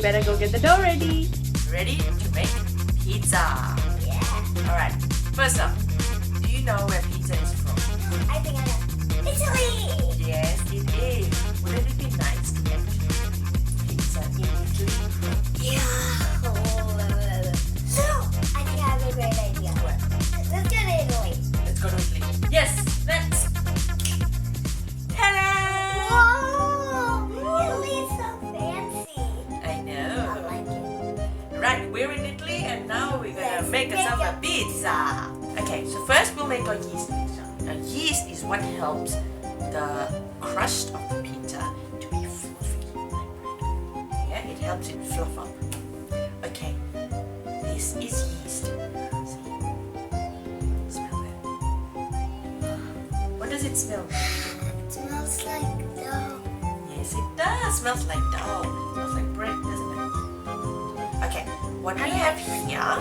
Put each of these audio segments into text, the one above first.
we better go get the dough ready. Ready to make pizza. Yeah. Alright, first up, do you know where pizza is from? I think I know. Italy! Yes, it is. Wouldn't it be nice to get pizza in Italy? Yeah. So, I think I have a great idea. Where? Let's go to Italy. Let's go to Italy. Yes, let's. Ta-da! Whoa! Italy is so fancy. I I know. like it. Right, we're in Italy and now we're gonna Let's make make ourselves a a pizza. Okay, so first we'll make our yeast mixture. Now yeast is what helps the crust of the pizza to be fluffy like bread. Yeah, it helps it fluff up. Okay, this is yeast. See? Smell it. What does it smell like? It smells like dough. Yes, it does. Smells like dough. Smells like bread, doesn't it? Okay, what we have here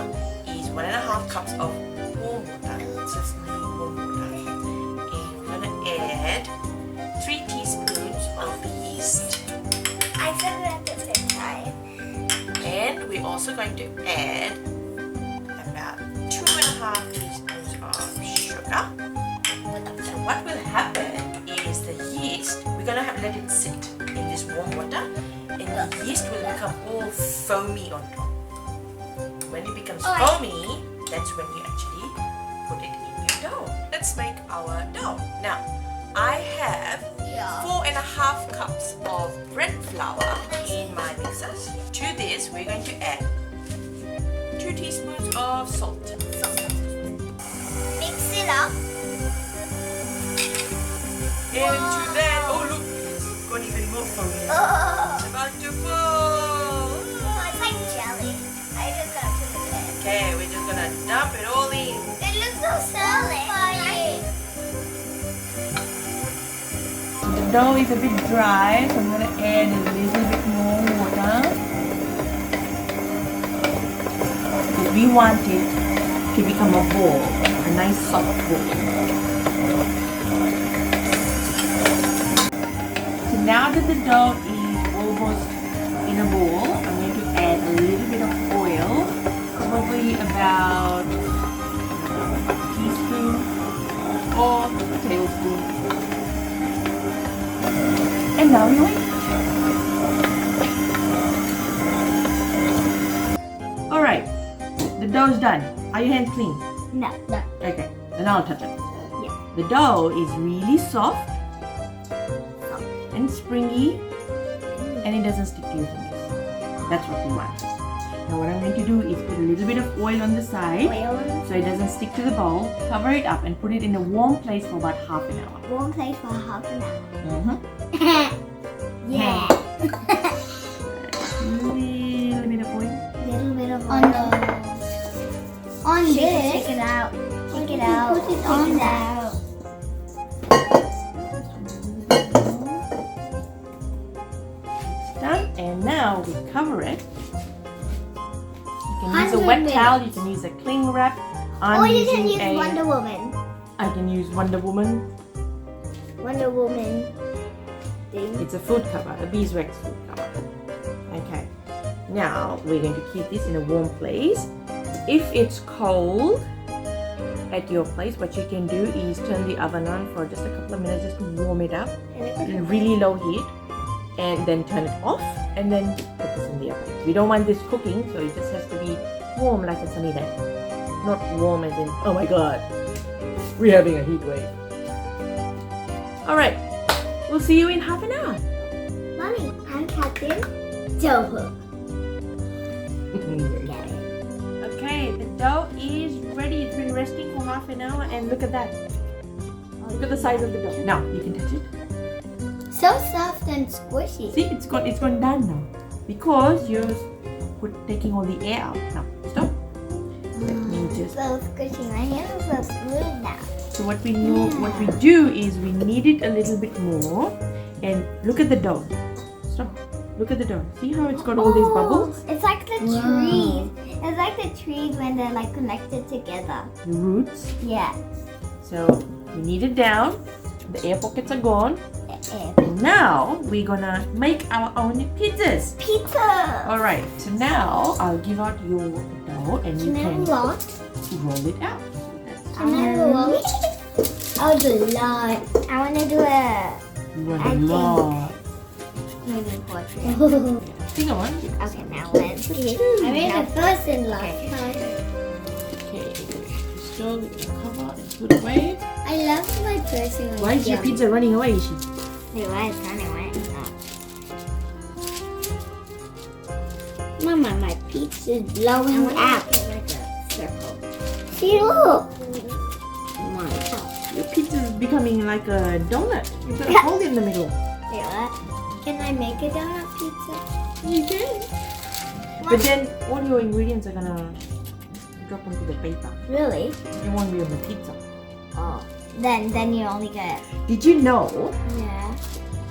is 1.5 cups of warm water. It's just plain warm water. And we're gonna add 3 teaspoons of yeast. I said it at the same time. And we're also going to add about 2.5 teaspoons of sugar. So what will happen is the yeast, we're gonna let it sit in this warm water, and the yeast will become all foamy on top. When it becomes foamy, that's when you actually put it in your dough. Let's make our dough. Now, I have 4.5 cups of bread flour in my mixers. To this, we're going to add 2 teaspoons of salt. Mix it up. And to that, oh look, it's got even more foamy. Oh, It's about to fall. it's like jelly. I just gotta put it in. Okay, we're just gonna dump it all in. It looks so satisfying. The dough is a bit dry, so I'm going to add a little bit more water. Because we want it to become a ball, a nice soft ball. So now that the dough is almost in a ball, I'm going to add a little bit of oil, probably about a teaspoon or a tablespoon. And now we wait. Alright, the dough is done. Are your hands clean? No. Okay, then I'll touch it. Yeah. The dough is really soft and springy, and it doesn't stick to your fingers. That's what we want. Now what I'm going to do is put a little bit of oil on the side so it doesn't stick to the bowl. Cover it up and put it in a warm place for about half an hour. Warm place for half an hour. Mm-hmm. Yeah. Little bit of oil. Little bit of on this. Take it out. Take it out. Put it on out. It's done, and now we cover it. You can use a 100 wet minutes. towel. You can use a cling wrap. I'm Or you can using use Wonder Woman. I can use Wonder Woman. Wonder Woman thing. It's a food cover, a beeswax food cover. Okay. Now we're going to keep this in a warm place. If it's cold at your place, what you can do is turn the oven on for just a couple of minutes just to warm it up in really low heat, and then turn it off, and then put this in the oven. We don't want this cooking, so it just has to be warm like a sunny day. Not warm as in, oh my god, we're having a heat wave. Alright, we'll see you in half an hour. Mommy, I'm Captain Doughnut. Okay, the dough is ready. It's been resting for half an hour, and look at that. Look at the size of the dough. Now you can touch it. So soft and squishy. See, it's gone down now because you're taking all the air out. Now stop. Let me just. So squishy. My hands are so smooth now. So what we do is we knead it a little bit more, and look at the dough. Stop. Look at the dough. See how it's got all these bubbles? It's like the trees. It's like the trees when they're like connected together. The roots. Yeah. So we knead it down. The air pockets are gone. And now we're gonna make our own pizzas. Pizza. Alright, so now I'll give out your dough and you can roll it out. Can I roll it? I'll do a lot. I want to do a You want a lot. maybe portrait. Finger one. Okay, now let's see. I made the first and last time. Okay, so cover and put away. I love my person. Why is your pizza running away, Ishi? Wait, why is running away? Mama, my pizza is blowing out. Like a circle. See, look. Your pizza is becoming like a donut. You put a hole in the middle. Wait, what? Can I make a donut pizza? You can. But then all your ingredients are gonna drop onto the paper. Really? It won't be on the pizza. Oh. Then you only get. Did you know Yeah.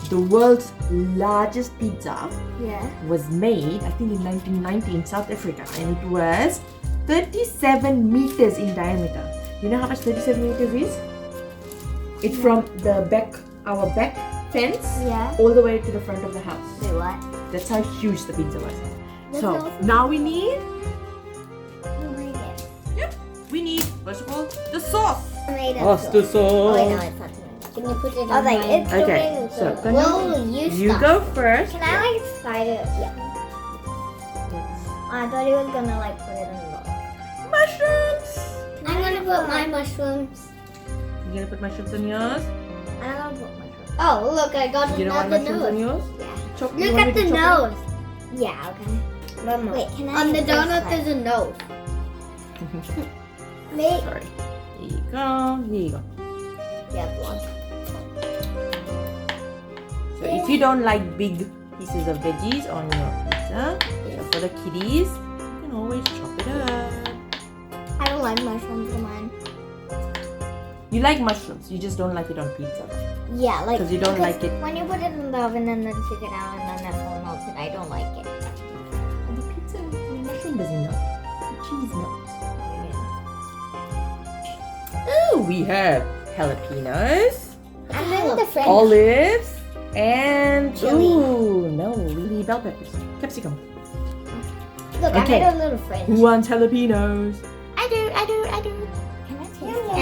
the world's largest pizza Yeah. was made, I think in 1990 in South Africa, and it was 37 meters in diameter. You know how much 37 meters is? It's from the back, our back fence, Yeah. all the way to the front of the house. Wait, what? That's how huge the pizza was. That's So awesome. now we need, Ingredients. we need first of all the sauce. Tomato sauce. Oh, wait, no, sauce. it's not tomato. Can you put it on it's Okay, tomato so sauce. Tanu, Well, you start. go first. Can I like slide it? Yeah. I thought he was gonna like put it in the bowl. Mushrooms. I'm gonna put my mushrooms. You gonna put mushrooms on yours? I'm gonna put mushrooms. Oh, look, I got You don't want another mushrooms on nose. yours? Yeah. Chop, you Look want at me the to chop nose. Yeah, okay. Mama. Wait, can I? On the donut, there's a nose. Wait. Sorry. Here you go. Here you go. Yeah, one. So if you don't like big pieces of veggies on your pizza, so for the kiddies, you can always chop it up. I don't like mushrooms on mine. You like mushrooms, you just don't like it on pizza. Yeah, like 'Cause you don't like it. when you put it in the oven and then take it out and then that's all melted. I don't like it. And the pizza, the mushroom doesn't melt. The cheese melts. Ooh, we have jalapenos, I'm doing the French. olives, and Chili. ooh, no, we need bell peppers, capsicum. Look, Okay. I made a little French. Who wants jalapenos? I do. Can I taste I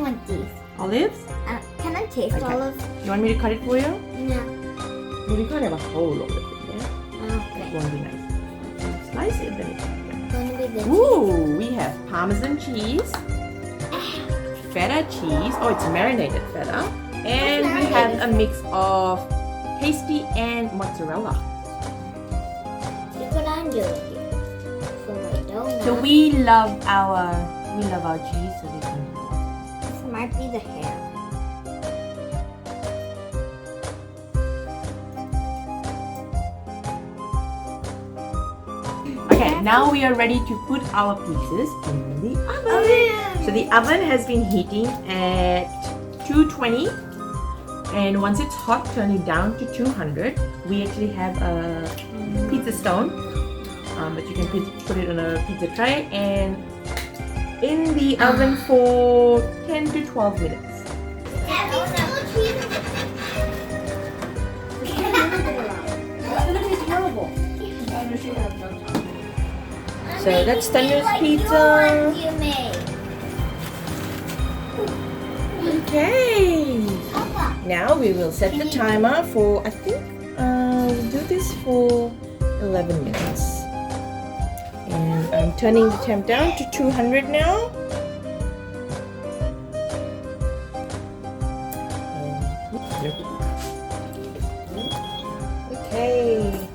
want these. Olives? Can I taste Okay. olives? You want me to cut it for you? No. Well, we can't have a whole of it, yeah? Okay. It won't be nice. Slice it, then it's Gonna be the ooh, we have Parmesan cheese, feta cheese. Oh, it's marinated feta. And we have a mix of pasty and mozzarella. Look what I'm doing here. For my donut. So we love our cheese, so we can. This might be the hair. Okay, now we are ready to put our pizzas in the oven. So the oven has been heating at 220, and once it's hot, turn it down to 200. We actually have a pizza stone, but you can put it on a pizza tray and in the oven for 10 to 12 minutes. So that's Tanu's pizza. You made. Okay. Now we will set the timer for, I think, we'll do this for 11 minutes. And I'm turning the temp down to 200 now. Okay.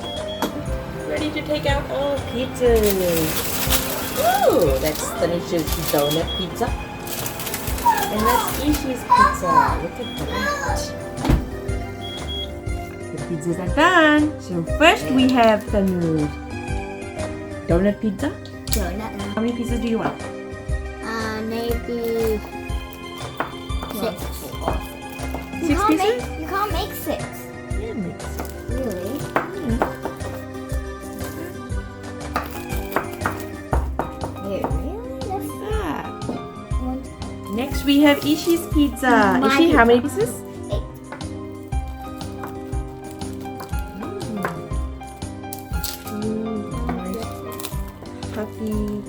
Ready to take out our pizzas. Ooh, that's Tanisha's donut pizza. And that's Ishi's pizza. Look at that. The pizzas are done. So first we have Tanu's donut pizza. Donut. How many pieces do you want? Maybe 6. Six pieces? You can't make 6. Yeah, mix. Really? Wait, really? That's Next we have Ishi's pizza. My Ishi, how many pieces? 8. fluffy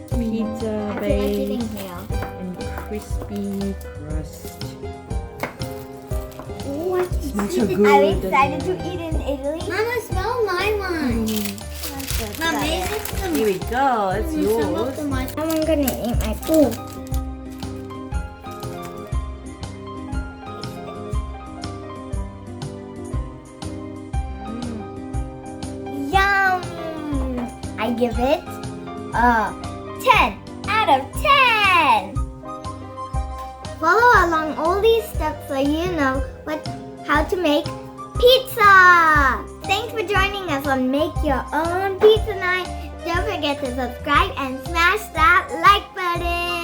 pizza I feel like base eating here. and crispy crust. Oh, I can Smells see so the- good, I'm doesn't excited it? to eat in Italy. Mama, smell my one. Mom, is it some? Here we go. That's yours. I'm gonna eat my food. Yum! I give it a 10 out of 10. Follow along all these steps so you know how to make pizza. Thanks for joining us on Make Your Own Pizza Night. Don't forget to subscribe and smash that like button.